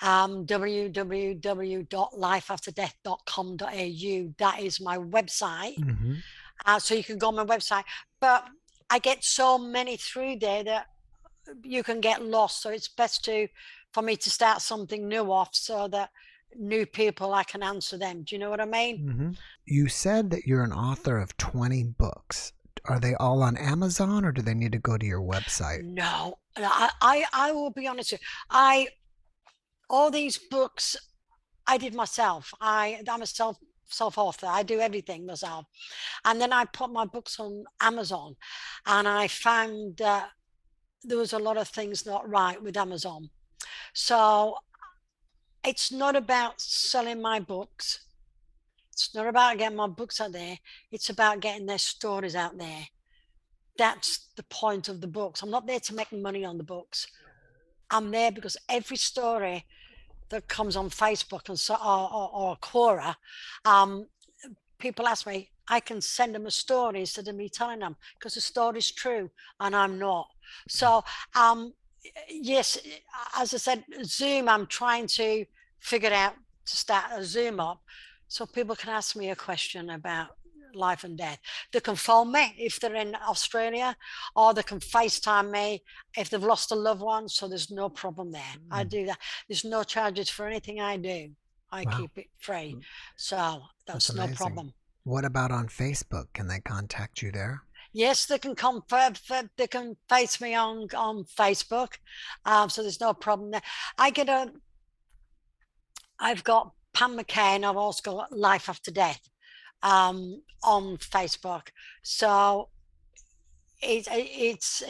www.lifeafterdeath.com.au. That is my website. Mm-hmm. So you can go on my website. But I get so many through there that you can get lost. So it's best for me to start something new off, so that new people, I can answer them. Do you know what I mean? Mm-hmm. You said that you're an author of 20 books. Are they all on Amazon, or do they need to go to your website? No, I will be honest with you. All these books I did myself. I'm a self author. I do everything myself. And then I put my books on Amazon, and I found that there was a lot of things not right with Amazon. So it's not about selling my books. It's not about getting my books out there. It's about getting their stories out there. That's the point of the books. I'm not there to make money on the books. I'm there because every story that comes on Facebook and or Quora, people ask me, I can send them a story instead of me telling them, because the story's true and I'm not. So yes, as I said, Zoom, I'm trying to figure out to start a Zoom up so people can ask me a question about life and death. They can phone me if they're in Australia, or they can FaceTime me if they've lost a loved one. So there's no problem there. I do that. There's no charges for anything I do. I keep it free. So that's no problem. What about on Facebook? Can they contact you there? Yes, they can they can face me on Facebook. So there's no problem there. I've got Pam McCay, and I've also got Life After Death. on Facebook. So it's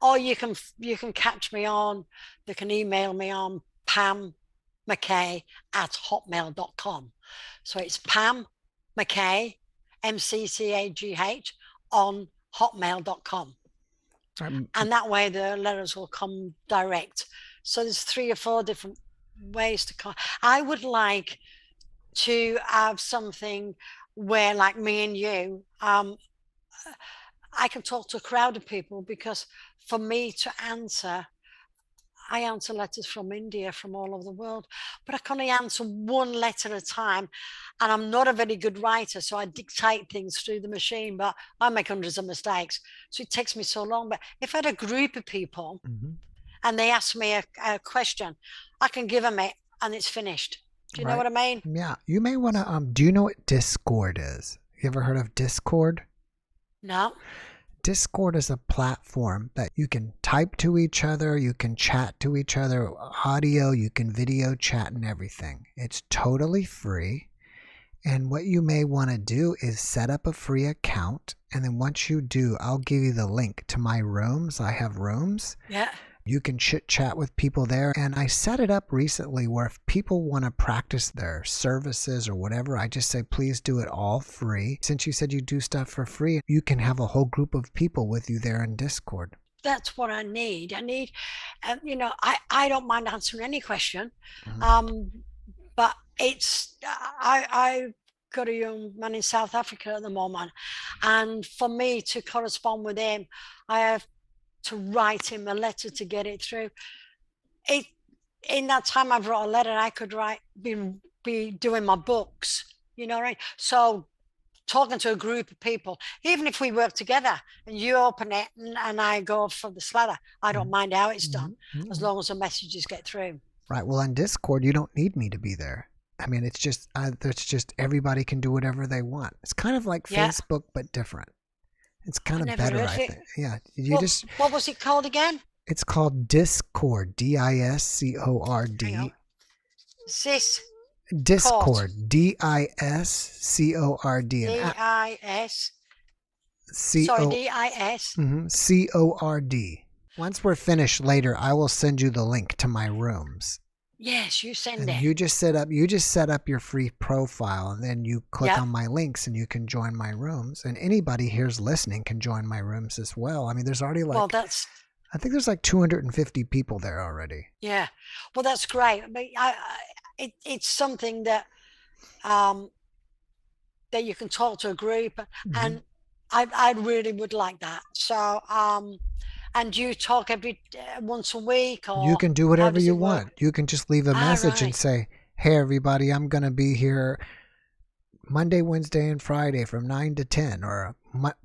or you can catch me on, they can email me on Pam McKay at hotmail.com. So it's Pam McKay, MCCAGH, on hotmail.com. And that way the letters will come direct. So there's 3 or 4 different ways to call. I would like to have something where, like me and you, I can talk to a crowd of people, because for me to answer, I answer letters from India, from all over the world, but I can only answer 1 letter at a time. And I'm not a very good writer, so I dictate things through the machine, but I make hundreds of mistakes. So it takes me so long. But if I had a group of people and they ask me a question, I can give them it and it's finished. Do you know what I mean? Yeah. You may want to, do you know what Discord is? You ever heard of Discord? No. Discord is a platform that you can type to each other, you can chat to each other, audio, you can video chat and everything. It's totally free. And what you may want to do is set up a free account. And then once you do, I'll give you the link to my rooms. I have rooms. Yeah. You can chit chat with people there. And I set it up recently where if people want to practice their services or whatever, I just say, please do it all free. Since you said you do stuff for free, you can have a whole group of people with you there in Discord. That's what I need. I don't mind answering any question. But it's, I've got a young man in South Africa at the moment. And for me to correspond with him, I have to write him a letter to get it through. In that time I've wrote a letter, I could be doing my books, you know, right? So talking to a group of people, even if we work together and you open it and I go for the slather, I don't mind how it's done, as long as the messages get through. Right. Well, on Discord, you don't need me to be there. I mean, it's just everybody can do whatever they want. It's kind of like Facebook, but different. It's kind of better, I think. Yeah. What was it called again? It's called Discord. Discord. Discord. Discord. DIS. CORD. Once we're finished later, I will send you the link to my rooms. Yes, you send and it. You just set up your free profile, and then you click on my links and you can join my rooms. And anybody here's listening can join my rooms as well. I mean, there's already I think there's like 250 people there already. Yeah. Well, that's great. I mean, it's something that that you can talk to a group, and I really would like that. So and you talk every once a week, or you can do whatever you want. You can just leave a message and say, hey everybody, I'm going to be here Monday, Wednesday, and Friday from 9 to 10, or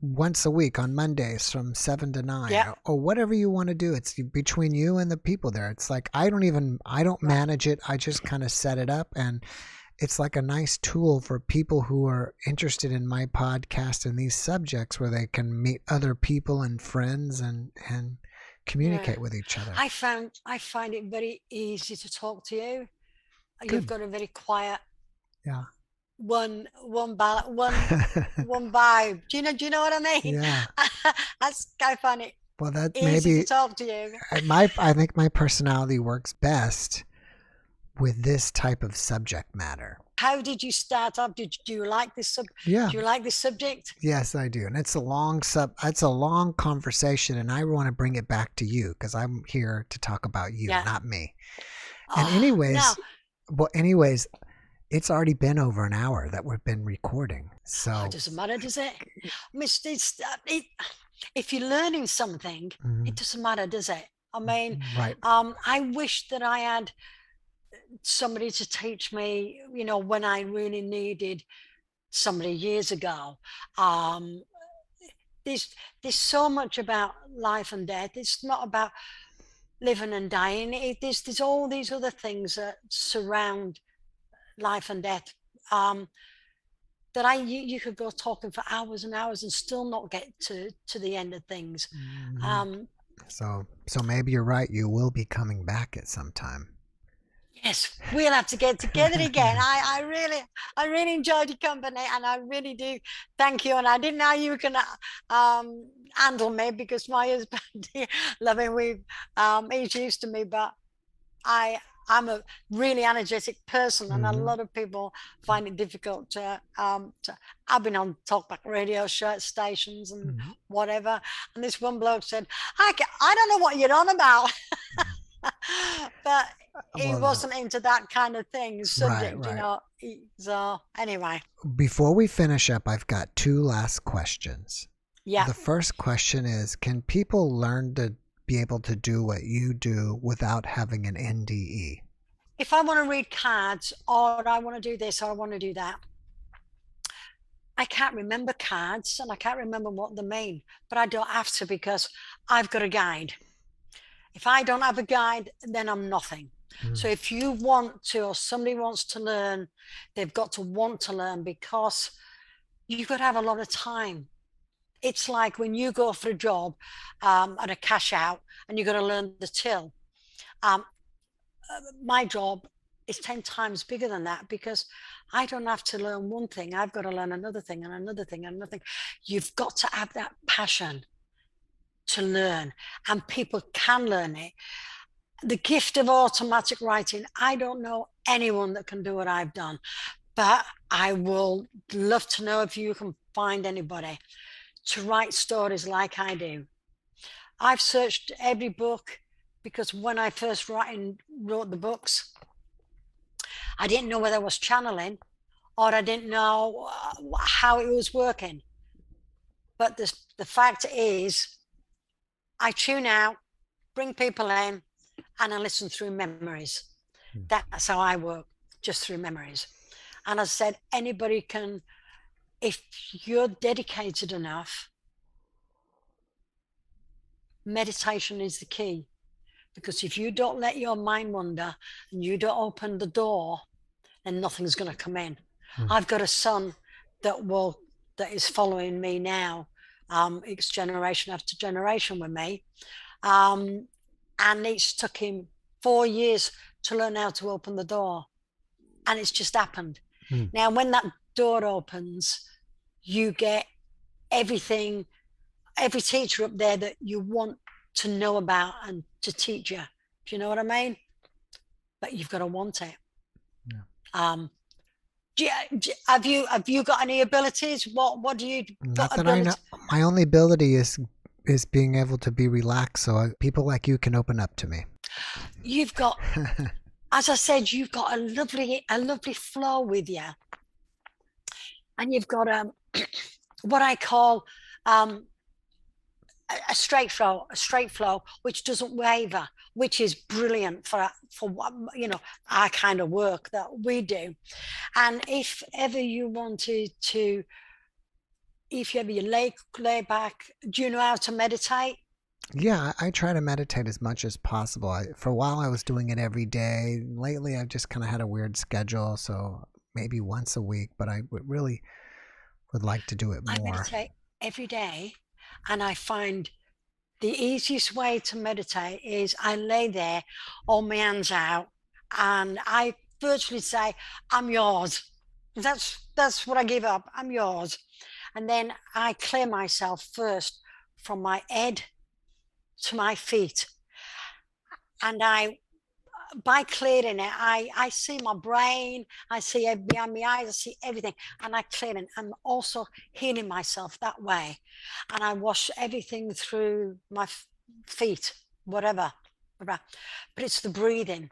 once a week on Mondays from 7 to 9, or whatever you want to do. It's between you and the people there. It's like, I don't manage it. I just kind of set it up, and it's like a nice tool for people who are interested in my podcast and these subjects, where they can meet other people and friends and communicate with each other. I find it very easy to talk to you. Good. You've got a very quiet, one vibe. Do you know what I mean? Yeah. I find it easy maybe to talk to you. I think my personality works best with this type of subject matter. How did you start up? Do you like this Do you like this subject? Yes, I do. And it's a long conversation, and I want to bring it back to you because I'm here to talk about you, not me. And anyways, it's already been over an hour that we've been recording. So it doesn't matter, does it? If you're learning something, it doesn't matter, does it? I mean, I wish that I had somebody to teach me, when I really needed somebody years ago. There's so much about life and death. It's not about living and dying. There's all these other things that surround life and death, that you could go talking for hours and hours and still not get to the end of things. So maybe you're right. You will be coming back at some time. Yes, we'll have to get together again. I really enjoyed your company, and I really do thank you. And I didn't know you can handle me, because my husband, loving, he's used to me, but I'm a really energetic person, and a lot of people find it difficult to. I've been on talkback radio stations and whatever, and this one bloke said, I don't know what you're on about." But he wasn't into that kind of thing, subject, right. So anyway. Before we finish up, I've got two last questions. Yeah. The first question is, can people learn to be able to do what you do without having an NDE? If I want to read cards, or I want to do this, or I want to do that, I can't remember cards and I can't remember what they mean, but I don't have to, because I've got a guide. If I don't have a guide, then I'm nothing. So if you want to, or somebody wants to learn, they've got to want to learn, because you've got to have a lot of time. It's like when you go for a job at a cash out, and you've got to learn the till. My job is 10 times bigger than that, because I don't have to learn one thing. I've got to learn another thing and another thing and another thing. You've got to have that passion to learn, and people can learn it. The gift of automatic writing, I don't know anyone that can do what I've done, but I will love to know if you can find anybody to write stories like I do. I've searched every book, because when I first wrote the books, I didn't know whether I was channeling, or I didn't know how it was working. But the fact is, I tune out, bring people in, and I listen through memories. That's how I work, just through memories. And as I said, anybody can, if you're dedicated enough. Meditation is the key, because if you don't let your mind wander and you don't open the door, then nothing's going to come in. I've got a son that is following me now. It's generation after generation with me. And it's took him 4 years to learn how to open the door. And it's just happened. Now, when that door opens, you get everything, every teacher up there that you want to know about and to teach you. Do you know what I mean? But you've got to want it. Have you got any abilities? What do you? Not that I know. My only ability is being able to be relaxed, so people like you can open up to me. You've got, as I said, you've got a lovely flow with you, and you've got what I call a straight flow, which doesn't waver, which is brilliant for what, our kind of work that we do. And if ever you wanted to, if you ever lay back, do you know how to meditate? Yeah, I try to meditate as much as possible. For a while I was doing it every day. Lately I've just kind of had a weird schedule, so maybe once a week, but I really would like to do it more. I meditate every day, and I find the easiest way to meditate is I lay there, all my hands out, and I virtually say, I'm yours. That's what I give up. I'm yours. And then I clear myself first from my head to my feet. And by clearing it, I see my brain, I see behind my eyes, I see everything, and I clear it. I'm also healing myself that way. And I wash everything through my feet, whatever. But it's the breathing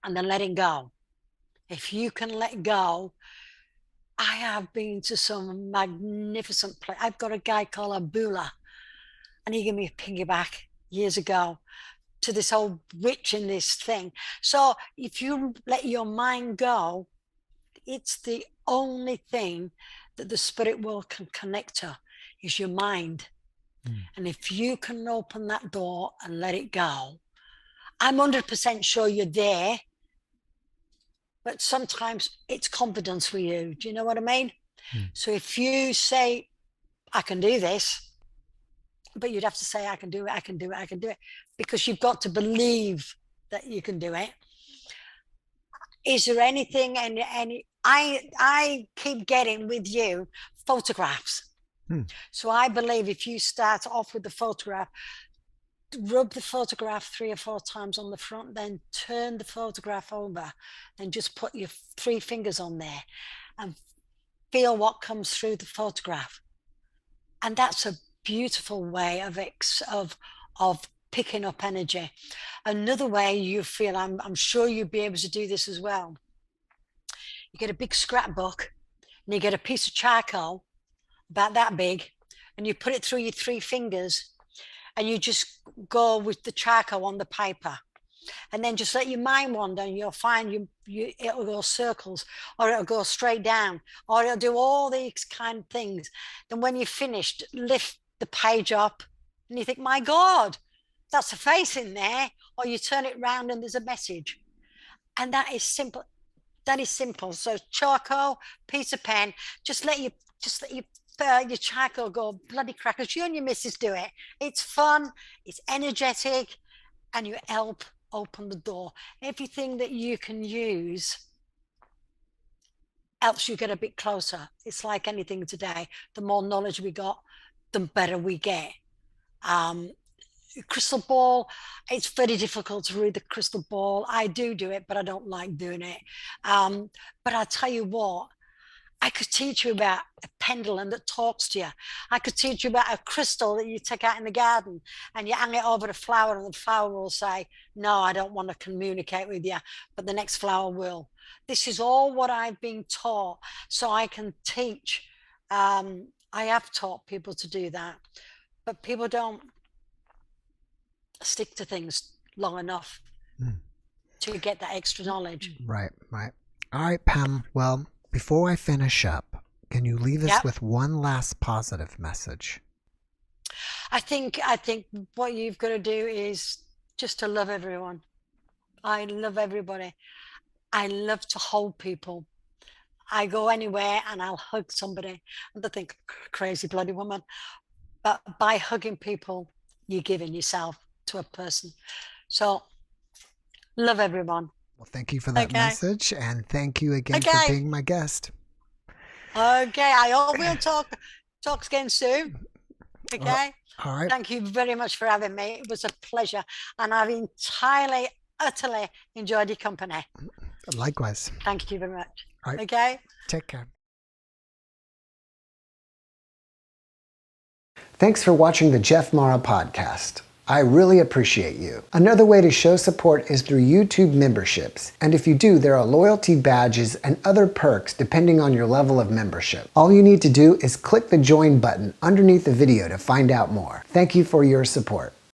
and the letting go. If you can let go, I have been to some magnificent place. I've got a guy called Abula, and he gave me a piggyback years ago to this old witch in this thing. So if you let your mind go, it's the only thing that the spirit world can connect to is your mind. And if you can open that door and let it go, I'm 100% sure you're there. But sometimes it's confidence with you. Do you know what I mean? So if you say, I can do this, but you'd have to say, I can do it, I can do it, I can do it, because you've got to believe that you can do it. Is there anything, I keep getting with you photographs. So I believe if you start off with the photograph, rub the photograph 3 or 4 times on the front, then turn the photograph over, and just put your 3 fingers on there and feel what comes through the photograph. And that's a beautiful way of picking up energy. Another way you feel, I'm sure you'll be able to do this as well. You get a big scrapbook and you get a piece of charcoal about that big, and you put it through your 3 fingers, and you just go with the charcoal on the paper, and then just let your mind wander, and you'll find it'll go circles, or it'll go straight down, or it'll do all these kind of things. Then when you're finished, lift the page up and you think, my God, that's a face in there. Or you turn it round and there's a message. And that is simple. That is simple. So charcoal, piece of pen, just let your charcoal go bloody crackers. You and your missus do it. It's fun, it's energetic, and you help open the door. Everything that you can use helps you get a bit closer. It's like anything today. The more knowledge we got, the better we get. Crystal ball, it's very difficult to read the crystal ball. I do it, but I don't like doing it. But I'll tell you what, I could teach you about a pendulum that talks to you. I could teach you about a crystal that you take out in the garden and you hang it over the flower, and the flower will say, no, I don't want to communicate with you, but the next flower will. This is all what I've been taught, so I can teach. I have taught people to do that, but people don't stick to things long enough to get that extra knowledge. Right. All right, Pam. Well, before I finish up, can you leave us with one last positive message? I think what you've got to do is just to love everyone. I love everybody. I love to hold people. I go anywhere and I'll hug somebody, and they think, crazy bloody woman. But by hugging people, you're giving yourself to a person. So love everyone. Well, thank you for that message, and thank you again for being my guest. Okay, I hope we'll talk again soon. Okay. All right. Thank you very much for having me. It was a pleasure, and I've entirely, utterly enjoyed your company. Likewise. Thank you very much. All right. Okay. Take care. Thanks for watching the JeffMara podcast. I really appreciate you. Another way to show support is through YouTube memberships. And if you do, there are loyalty badges and other perks depending on your level of membership. All you need to do is click the join button underneath the video to find out more. Thank you for your support.